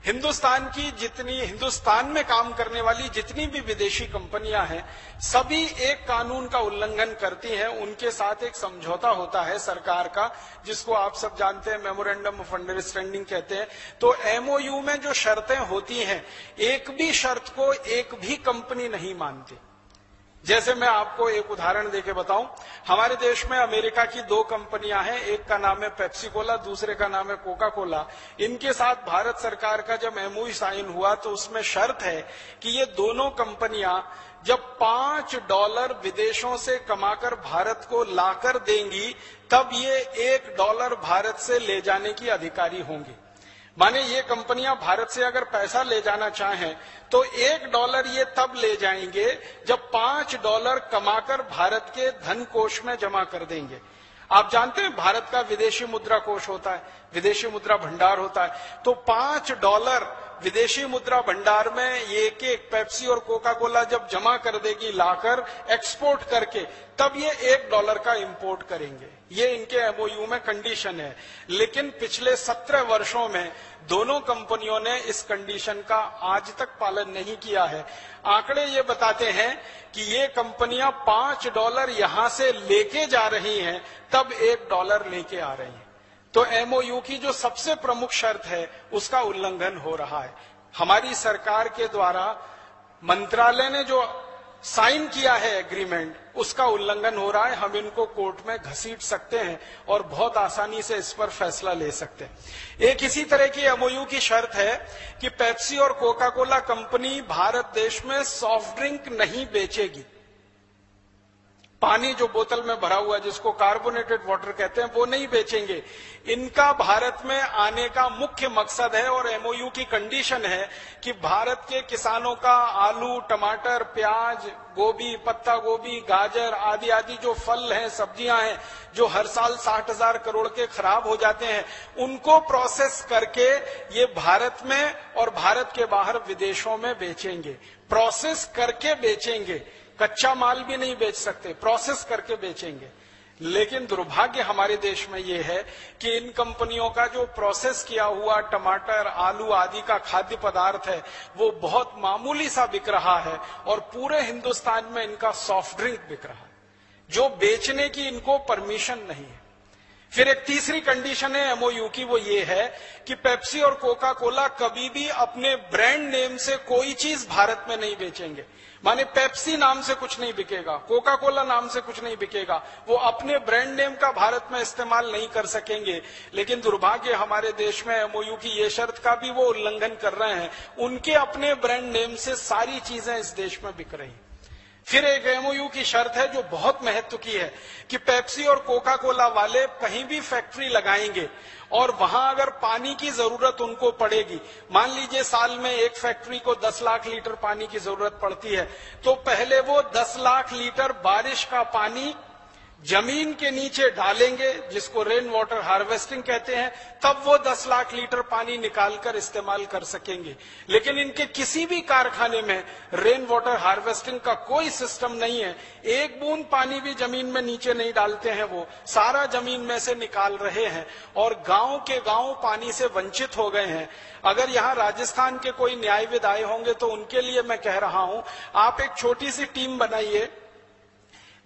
हिंदुस्तान में काम करने वाली जितनी भी विदेशी कंपनियां हैं, सभी एक कानून का उल्लंघन करती हैं। उनके साथ एक समझौता होता है सरकार का, जिसको आप सब जानते हैं, मेमोरेंडम ऑफ अंडरस्टैंडिंग कहते हैं। तो एमओयू में जो शर्तें होती हैं, एक भी शर्त को एक भी कंपनी नहीं मानती। जैसे मैं आपको एक उदाहरण देके बताऊं, हमारे देश में अमेरिका की 2 कंपनियां हैं, एक का नाम है पेप्सी कोला, दूसरे का नाम है कोका कोला। इनके साथ भारत सरकार का जब एमओयू साइन हुआ तो उसमें शर्त है कि ये दोनों कंपनियां जब $5 विदेशों से कमाकर भारत को लाकर देंगी, तब ये $1 भारत से ले जाने की अधिकारी होंगी। माने ये कंपनियां भारत से अगर पैसा ले जाना चाहें तो $1 ये तब ले जाएंगे जब $5 कमाकर भारत के धन कोष में जमा कर देंगे। आप जानते हैं भारत का विदेशी मुद्रा कोष होता है, विदेशी मुद्रा भंडार होता है। तो $5 विदेशी मुद्रा भंडार में एक एक पेप्सी और कोका कोला जब जमा कर देगी लाकर एक्सपोर्ट करके, तब ये $1 का इंपोर्ट करेंगे। ये इनके एमओयू में कंडीशन है। लेकिन पिछले 17 वर्षों में दोनों कंपनियों ने इस कंडीशन का आज तक पालन नहीं किया है। आंकड़े ये बताते हैं कि ये कंपनियां $5 यहां से लेके जा रही हैं, तब $1 लेके आ रही हैं। तो एमओयू की जो सबसे प्रमुख शर्त है, उसका उल्लंघन हो रहा है। हमारी सरकार के द्वारा मंत्रालय ने जो साइन किया है एग्रीमेंट, उसका उल्लंघन हो रहा है। हम इनको कोर्ट में घसीट सकते हैं और बहुत आसानी से इस पर फैसला ले सकते हैं। एक इसी तरह की एमओयू की शर्त है कि पेप्सी और कोका कोला कंपनी भारत देश में सॉफ्ट ड्रिंक नहीं बेचेगी। पानी जो बोतल में भरा हुआ है, जिसको कार्बोनेटेड वाटर कहते हैं, वो नहीं बेचेंगे। इनका भारत में आने का मुख्य मकसद है और एमओयू की कंडीशन है कि भारत के किसानों का आलू, टमाटर, प्याज, गोभी, पत्ता गोभी, गाजर आदि आदि जो फल हैं, सब्जियां हैं, जो हर साल 60,000 करोड़ के खराब हो जाते हैं, उनको प्रोसेस करके ये भारत में और भारत के बाहर विदेशों में बेचेंगे। प्रोसेस करके बेचेंगे, कच्चा माल भी नहीं बेच सकते, प्रोसेस करके बेचेंगे। लेकिन दुर्भाग्य हमारे देश में यह है कि इन कंपनियों का जो प्रोसेस किया हुआ टमाटर, आलू आदि का खाद्य पदार्थ है, वो बहुत मामूली सा बिक रहा है और पूरे हिंदुस्तान में इनका सॉफ्ट ड्रिंक बिक रहा है, जो बेचने की इनको परमिशन नहीं है। फिर एक तीसरी कंडीशन है एमओयू की, वो ये है कि पेप्सी और कोका कोला कभी भी अपने ब्रांड नेम से कोई चीज भारत में नहीं बेचेंगे। माने पेप्सी नाम से कुछ नहीं बिकेगा, कोका कोला नाम से कुछ नहीं बिकेगा, वो अपने ब्रांड नेम का भारत में इस्तेमाल नहीं कर सकेंगे। लेकिन दुर्भाग्य हमारे देश में एमओयू की ये शर्त का भी वो उल्लंघन कर रहे हैं। उनके अपने ब्रांड नेम से सारी चीजें इस देश में बिक रही हैं। फिर एक एमओयू की शर्त है जो बहुत महत्व की है कि पेप्सी और कोका कोला वाले कहीं भी फैक्ट्री लगाएंगे और वहां अगर पानी की जरूरत उनको पड़ेगी, मान लीजिए साल में एक फैक्ट्री को 10 लाख लीटर पानी की जरूरत पड़ती है, तो पहले वो 10 लाख लीटर बारिश का पानी जमीन के नीचे डालेंगे, जिसको रेन वाटर हार्वेस्टिंग कहते हैं, तब वो 10 लाख लीटर पानी निकालकर इस्तेमाल कर सकेंगे। लेकिन इनके किसी भी कारखाने में रेन वाटर हार्वेस्टिंग का कोई सिस्टम नहीं है। एक बूंद पानी भी जमीन में नीचे नहीं डालते हैं, वो सारा जमीन में से निकाल रहे हैं और गांव के गांव पानी से वंचित हो गए हैं। अगर यहाँ राजस्थान के कोई न्यायविद आए होंगे तो उनके लिए मैं कह रहा हूं, आप एक छोटी सी टीम बनाइए,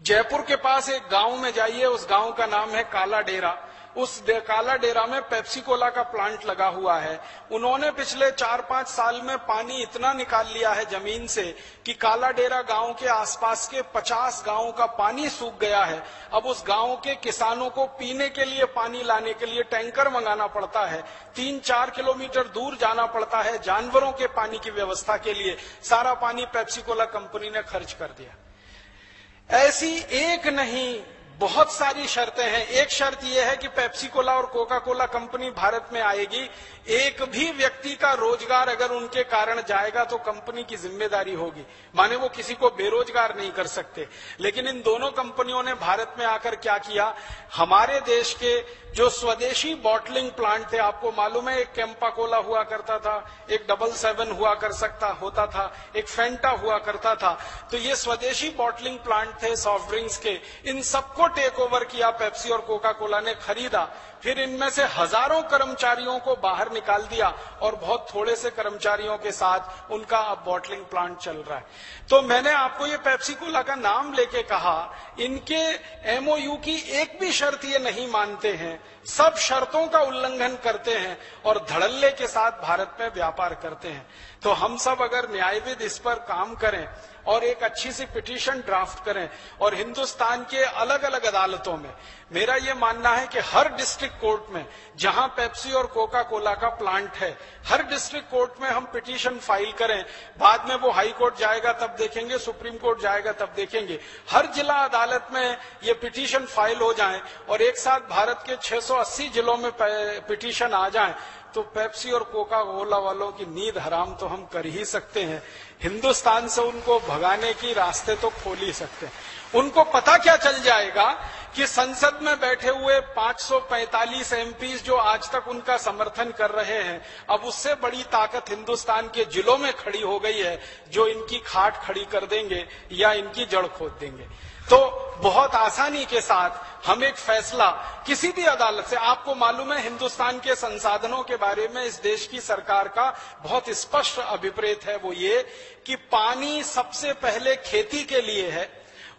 जयपुर के पास एक गांव में जाइए, उस गांव का नाम है काला डेरा। उस काला डेरा में पेप्सी कोला का प्लांट लगा हुआ है। उन्होंने पिछले 4-5 साल में पानी इतना निकाल लिया है जमीन से कि काला डेरा गांव के आसपास के 50 गांवों का पानी सूख गया है। अब उस गांव के किसानों को पीने के लिए पानी लाने के लिए टैंकर मंगाना पड़ता है, 3-4 किलोमीटर दूर जाना पड़ता है जानवरों के पानी की व्यवस्था के लिए। सारा पानी पेप्सी कोला कंपनी ने खर्च कर दिया। ऐसी एक नहीं, बहुत सारी शर्तें हैं। एक शर्त यह है कि पेप्सी कोला और कोका कोला कंपनी भारत में आएगी, एक भी व्यक्ति का रोजगार अगर उनके कारण जाएगा तो कंपनी की जिम्मेदारी होगी, माने वो किसी को बेरोजगार नहीं कर सकते। लेकिन इन दोनों कंपनियों ने भारत में आकर क्या किया, हमारे देश के जो स्वदेशी बॉटलिंग प्लांट थे, आपको मालूम है एक कैंपा कोला हुआ करता था, एक 777 हुआ कर सकता होता था, एक फेंटा हुआ करता था, तो ये स्वदेशी बॉटलिंग प्लांट थे सॉफ्ट ड्रिंक्स के, इन सबको टेक ओवर किया पेप्सी और कोका कोला ने, खरीदा। फिर इनमें से हजारों कर्मचारियों को बाहर निकाल दिया और बहुत थोड़े से कर्मचारियों के साथ उनका अब बॉटलिंग प्लांट चल रहा है। तो मैंने आपको ये पेप्सी कोला का नाम लेके कहा, इनके एमओयू की एक भी शर्त ये नहीं मानते हैं, सब शर्तों का उल्लंघन करते हैं और धड़ल्ले के साथ भारत में व्यापार करते हैं। तो हम सब अगर न्यायविद इस पर काम करें और एक अच्छी सी पिटीशन ड्राफ्ट करें और हिंदुस्तान के अलग अलग अदालतों में, मेरा ये मानना है कि हर डिस्ट्रिक्ट कोर्ट में जहां पेप्सी और कोका कोला का प्लांट है, हर डिस्ट्रिक्ट कोर्ट में हम पिटीशन फाइल करें। बाद में वो हाई कोर्ट जाएगा तब देखेंगे, सुप्रीम कोर्ट जाएगा तब देखेंगे। हर जिला अदालत में ये पिटीशन फाइल हो जाए और एक साथ भारत के 680 जिलों में पिटीशन आ जाए, तो पेप्सी और कोका कोला वालों की नींद हराम तो हम कर ही सकते हैं। हिंदुस्तान से उनको भगाने की रास्ते तो खोल ही सकते हैं। उनको पता क्या चल जाएगा कि संसद में बैठे हुए 545 एमपीज जो आज तक उनका समर्थन कर रहे हैं, अब उससे बड़ी ताकत हिंदुस्तान के जिलों में खड़ी हो गई है, जो इनकी खाट खड़ी कर देंगे या इनकी जड़ खोद देंगे। तो बहुत आसानी के साथ हम एक फैसला किसी भी अदालत से, आपको मालूम है हिंदुस्तान के संसाधनों के बारे में इस देश की सरकार का बहुत स्पष्ट अभिप्रेत है, वो ये कि पानी सबसे पहले खेती के लिए है,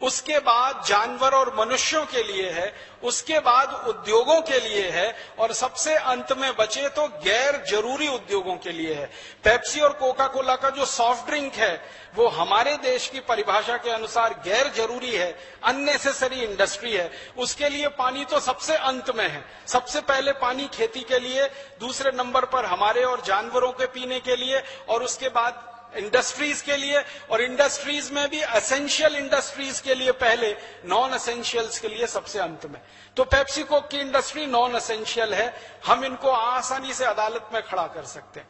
उसके बाद जानवर और मनुष्यों के लिए है, उसके बाद उद्योगों के लिए है और सबसे अंत में बचे तो गैर जरूरी उद्योगों के लिए है। पेप्सी और कोका कोला का जो सॉफ्ट ड्रिंक है वो हमारे देश की परिभाषा के अनुसार गैर जरूरी है, अननेसेसरी इंडस्ट्री है। उसके लिए पानी तो सबसे अंत में है। सबसे पहले पानी खेती के लिए, दूसरे नंबर पर हमारे और जानवरों के पीने के लिए, और उसके बाद इंडस्ट्रीज के लिए, और इंडस्ट्रीज में भी एसेंशियल इंडस्ट्रीज के लिए पहले, नॉन एसेंशियल्स के लिए सबसे अंत में। तो पेप्सी कोक की इंडस्ट्री नॉन एसेंशियल है, हम इनको आसानी से अदालत में खड़ा कर सकते हैं।